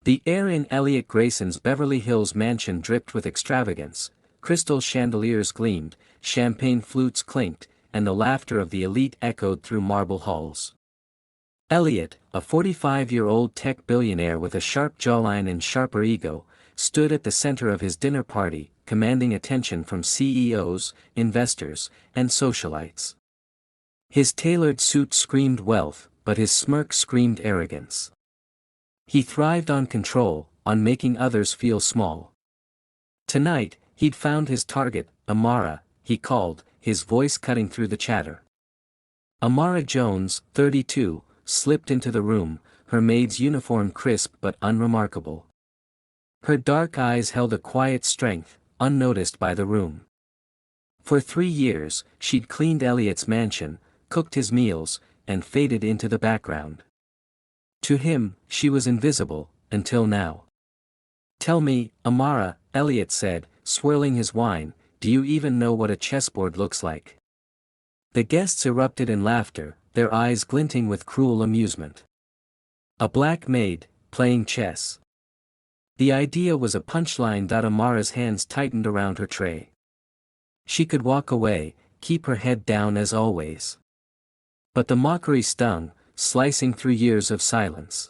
The air in Elliot Grayson's Beverly Hills mansion dripped with extravagance, crystal chandeliers gleamed, champagne flutes clinked, and the laughter of the elite echoed through marble halls. Elliot, a 45-year-old tech billionaire with a sharp jawline and sharper ego, stood at the center of his dinner party, commanding attention from CEOs, investors, and socialites. His tailored suit screamed wealth, but his smirk screamed arrogance. He thrived on control, on making others feel small. Tonight, he'd found his target, Amara, he called, his voice cutting through the chatter. Amara Jones, 32, slipped into the room, her maid's uniform crisp but unremarkable. Her dark eyes held a quiet strength, unnoticed by the room. For 3 years, she'd cleaned Elliot's mansion, cooked his meals, and faded into the background. To him, she was invisible, until now. "Tell me, Amara," Elliot said, swirling his wine, "do you even know what a chessboard looks like?" The guests erupted in laughter, their eyes glinting with cruel amusement. A black maid, playing chess. The idea was a punchline that Amara's hands tightened around her tray. She could walk away, keep her head down as always. But the mockery stung, slicing through years of silence.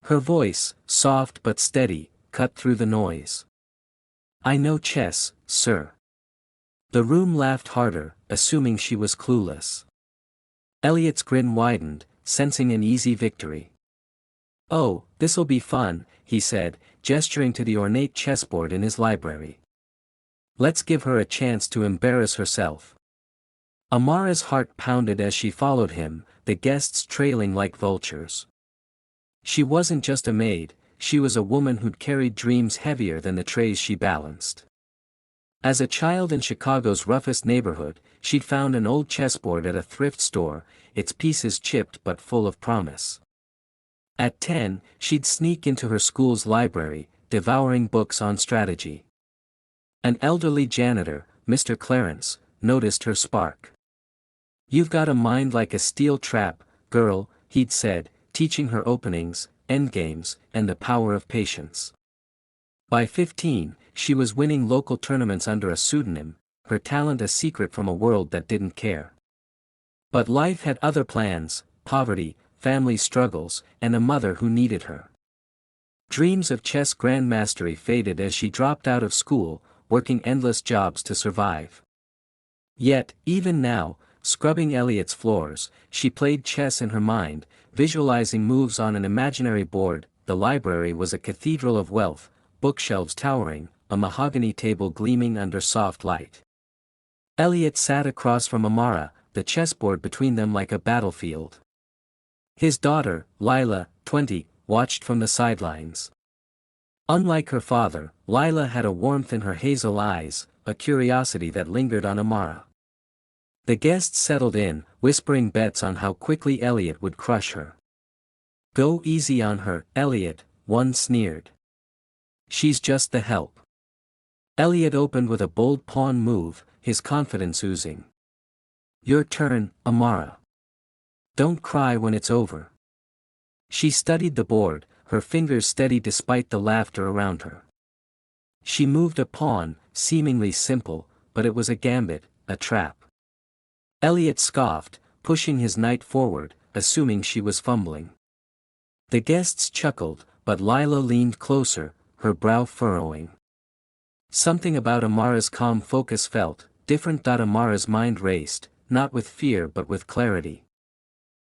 Her voice, soft but steady, cut through the noise. "I know chess, sir." The room laughed harder, assuming she was clueless. Elliot's grin widened, sensing an easy victory. "Oh, this'll be fun," he said, gesturing to the ornate chessboard in his library. "Let's give her a chance to embarrass herself." Amara's heart pounded as she followed him, the guests trailing like vultures. She wasn't just a maid, she was a woman who'd carried dreams heavier than the trays she balanced. As a child in Chicago's roughest neighborhood, she'd found an old chessboard at a thrift store, its pieces chipped but full of promise. At 10, she'd sneak into her school's library, devouring books on strategy. An elderly janitor, Mr. Clarence, noticed her spark. "You've got a mind like a steel trap, girl," he'd said, teaching her openings, endgames, and the power of patience. By 15, she was winning local tournaments under a pseudonym, her talent a secret from a world that didn't care. But life had other plans: poverty, family struggles, and a mother who needed her. Dreams of chess grandmastery faded as she dropped out of school, working endless jobs to survive. Yet, even now, scrubbing Elliot's floors, she played chess in her mind, visualizing moves on an imaginary board. The library was a cathedral of wealth, bookshelves towering, a mahogany table gleaming under soft light. Elliot sat across from Amara, the chessboard between them like a battlefield. His daughter, Lila, 20, watched from the sidelines. Unlike her father, Lila had a warmth in her hazel eyes, a curiosity that lingered on Amara. The guests settled in, whispering bets on how quickly Elliot would crush her. "Go easy on her, Elliot," one sneered. "She's just the help." Elliot opened with a bold pawn move, his confidence oozing. "Your turn, Amara. Don't cry when it's over." She studied the board, her fingers steady despite the laughter around her. She moved a pawn, seemingly simple, but it was a gambit, a trap. Elliot scoffed, pushing his knight forward, assuming she was fumbling. The guests chuckled, but Lila leaned closer, her brow furrowing. Something about Amara's calm focus felt different. Amara's mind raced, not with fear but with clarity.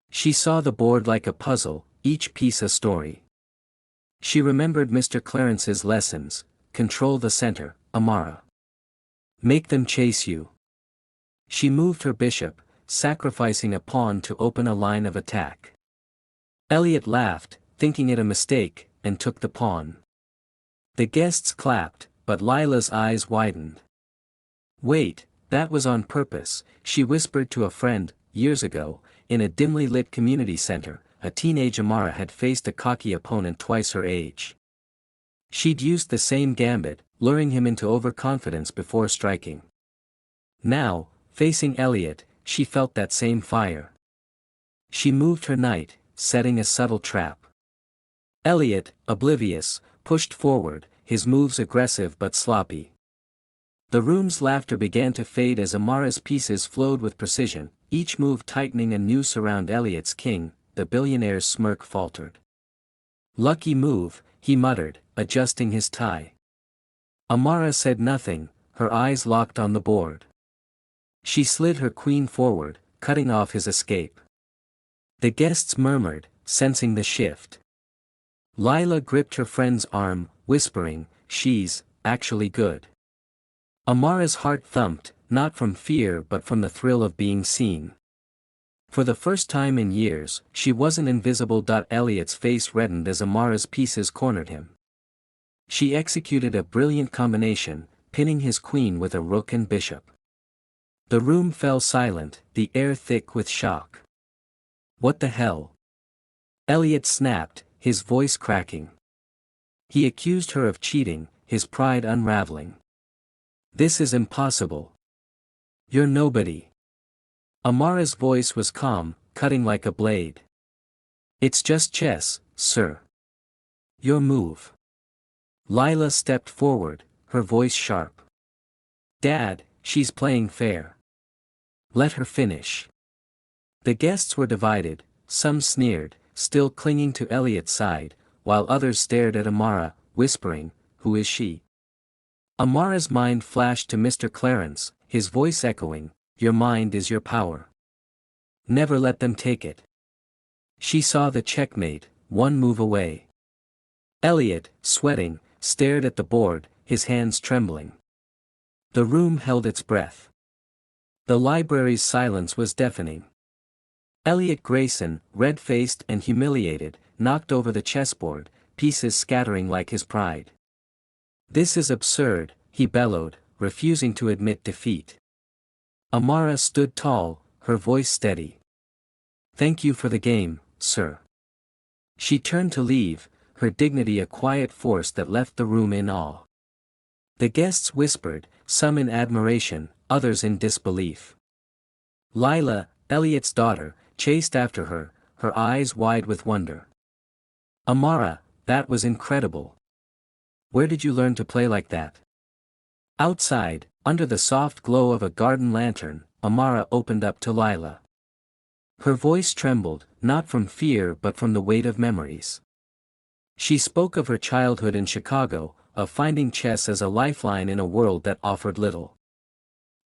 She saw the board like a puzzle, each piece a story. She remembered Mr. Clarence's lessons: control the center, Amara. Make them chase you. She moved her bishop, sacrificing a pawn to open a line of attack. Elliot laughed, thinking it a mistake, and took the pawn. The guests clapped, but Lila's eyes widened. "Wait, that was on purpose," she whispered to a friend. Years ago, in a dimly lit community center, a teenage Amara had faced a cocky opponent twice her age. She'd used the same gambit, luring him into overconfidence before striking. Now, facing Elliot, she felt that same fire. She moved her knight, setting a subtle trap. Elliot, oblivious, pushed forward, his moves aggressive but sloppy. The room's laughter began to fade as Amara's pieces flowed with precision, each move tightening a noose around Elliot's king. The billionaire's smirk faltered. "Lucky move," he muttered, adjusting his tie. Amara said nothing, her eyes locked on the board. She slid her queen forward, cutting off his escape. The guests murmured, sensing the shift. Lila gripped her friend's arm, whispering, "She's actually good." Amara's heart thumped, not from fear but from the thrill of being seen. For the first time in years, she wasn't invisible. Elliot's face reddened as Amara's pieces cornered him. She executed a brilliant combination, pinning his queen with a rook and bishop. The room fell silent, the air thick with shock. "What the hell?" Elliot snapped, his voice cracking. He accused her of cheating, his pride unraveling. "This is impossible. You're nobody." Amara's voice was calm, cutting like a blade. "It's just chess, sir. Your move." Lila stepped forward, her voice sharp. "Dad, she's playing fair. Let her finish." The guests were divided, some sneered, still clinging to Elliot's side, while others stared at Amara, whispering, "Who is she?" Amara's mind flashed to Mr. Clarence, his voice echoing, "Your mind is your power. Never let them take it." She saw the checkmate, one move away. Elliot, sweating, stared at the board, his hands trembling. The room held its breath. The library's silence was deafening. Elliot Grayson, red-faced and humiliated, knocked over the chessboard, pieces scattering like his pride. "This is absurd," he bellowed, refusing to admit defeat. Amara stood tall, her voice steady. "Thank you for the game, sir." She turned to leave, her dignity a quiet force that left the room in awe. The guests whispered, some in admiration, others in disbelief. Lila, Elliot's daughter, chased after her, her eyes wide with wonder. "Amara, that was incredible. Where did you learn to play like that?" Outside, under the soft glow of a garden lantern, Amara opened up to Lila. Her voice trembled, not from fear but from the weight of memories. She spoke of her childhood in Chicago, of finding chess as a lifeline in a world that offered little.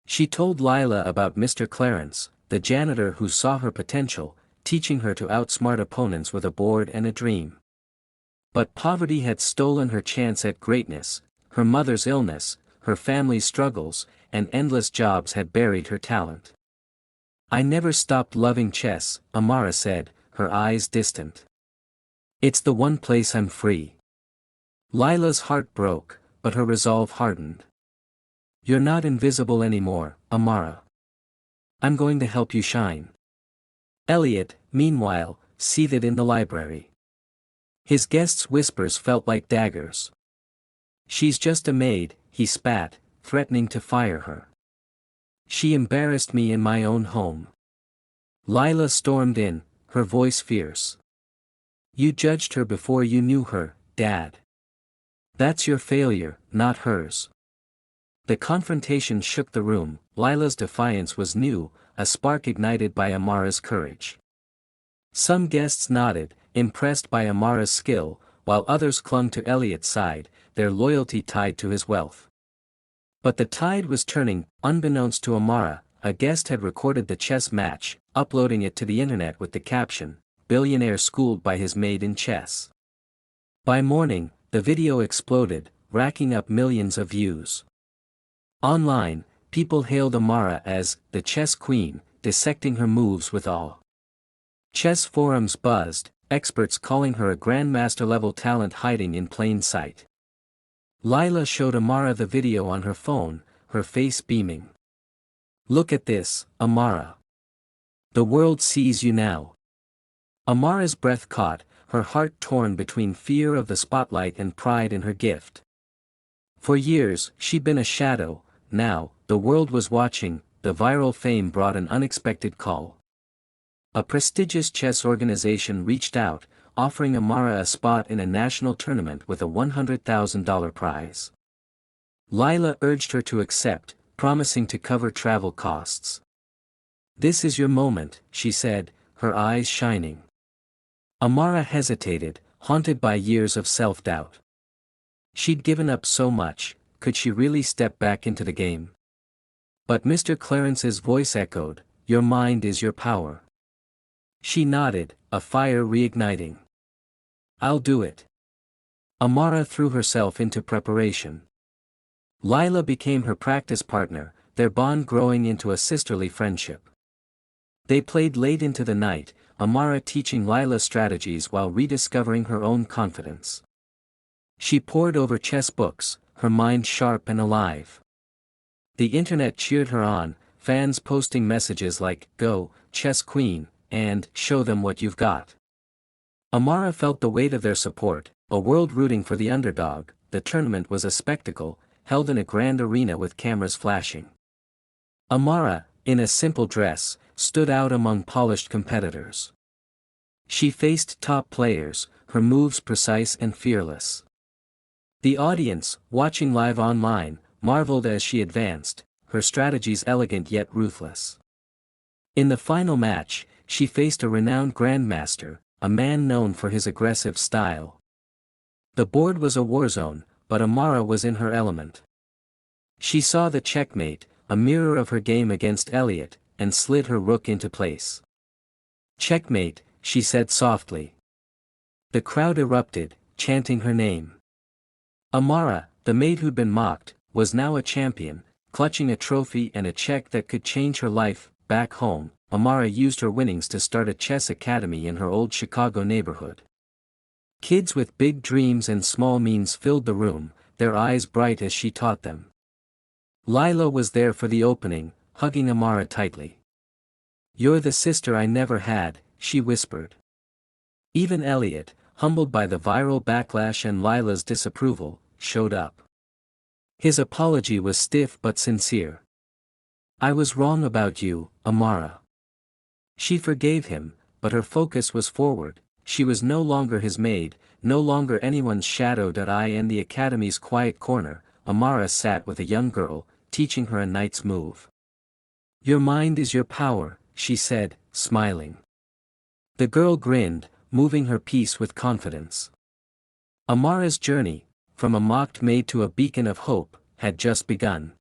She told Lila about Mr. Clarence, the janitor who saw her potential, teaching her to outsmart opponents with a board and a dream. But poverty had stolen her chance at greatness, her mother's illness, her family's struggles, and endless jobs had buried her talent. "I never stopped loving chess," Amara said, her eyes distant. "It's the one place I'm free." Lila's heart broke, but her resolve hardened. "You're not invisible anymore, Amara. I'm going to help you shine." Elliot, meanwhile, seated in the library. His guests' whispers felt like daggers. "She's just a maid," he spat, threatening to fire her. "She embarrassed me in my own home." Lila stormed in, her voice fierce. "You judged her before you knew her, Dad. That's your failure, not hers." The confrontation shook the room. Lila's defiance was new, a spark ignited by Amara's courage. Some guests nodded, impressed by Amara's skill, while others clung to Elliot's side, their loyalty tied to his wealth. But the tide was turning. Unbeknownst to Amara, a guest had recorded the chess match, uploading it to the internet with the caption, "Billionaire schooled by his maid in chess." By morning, the video exploded, racking up millions of views. Online, people hailed Amara as the chess queen, dissecting her moves with awe. Chess forums buzzed, experts calling her a grandmaster-level talent hiding in plain sight. Lila showed Amara the video on her phone, her face beaming. "Look at this, Amara. The world sees you now." Amara's breath caught, her heart torn between fear of the spotlight and pride in her gift. For years, she'd been a shadow. Now, the world was watching. The viral fame brought an unexpected call. A prestigious chess organization reached out, offering Amara a spot in a national tournament with a $100,000 prize. Lila urged her to accept, promising to cover travel costs. "This is your moment," she said, her eyes shining. Amara hesitated, haunted by years of self-doubt. She'd given up so much, could she really step back into the game? But Mr. Clarence's voice echoed, "Your mind is your power." She nodded, a fire reigniting. "I'll do it." Amara threw herself into preparation. Lila became her practice partner, their bond growing into a sisterly friendship. They played late into the night, Amara teaching Lila strategies while rediscovering her own confidence. She pored over chess books, her mind sharp and alive. The internet cheered her on, fans posting messages like, "Go, chess queen," and "Show them what you've got." Amara felt the weight of their support, a world rooting for the underdog. The tournament was a spectacle, held in a grand arena with cameras flashing. Amara, in a simple dress, stood out among polished competitors. She faced top players, her moves precise and fearless. The audience, watching live online, marveled as she advanced, her strategies elegant yet ruthless. In the final match, she faced a renowned grandmaster, a man known for his aggressive style. The board was a war zone, but Amara was in her element. She saw the checkmate, a mirror of her game against Elliot, and slid her rook into place. "Checkmate," she said softly. The crowd erupted, chanting her name. Amara, the maid who'd been mocked, was now a champion, clutching a trophy and a check that could change her life. Back home, Amara used her winnings to start a chess academy in her old Chicago neighborhood. Kids with big dreams and small means filled the room, their eyes bright as she taught them. Lila was there for the opening, hugging Amara tightly. "You're the sister I never had," she whispered. Even Elliot, humbled by the viral backlash and Lila's disapproval, showed up. His apology was stiff but sincere. "I was wrong about you, Amara." She forgave him, but her focus was forward. She was no longer his maid, no longer anyone's shadow. In the academy's quiet corner, Amara sat with a young girl, teaching her a knight's move. "Your mind is your power," she said, smiling. The girl grinned, moving her piece with confidence. Amara's journey, from a mocked maid to a beacon of hope, had just begun.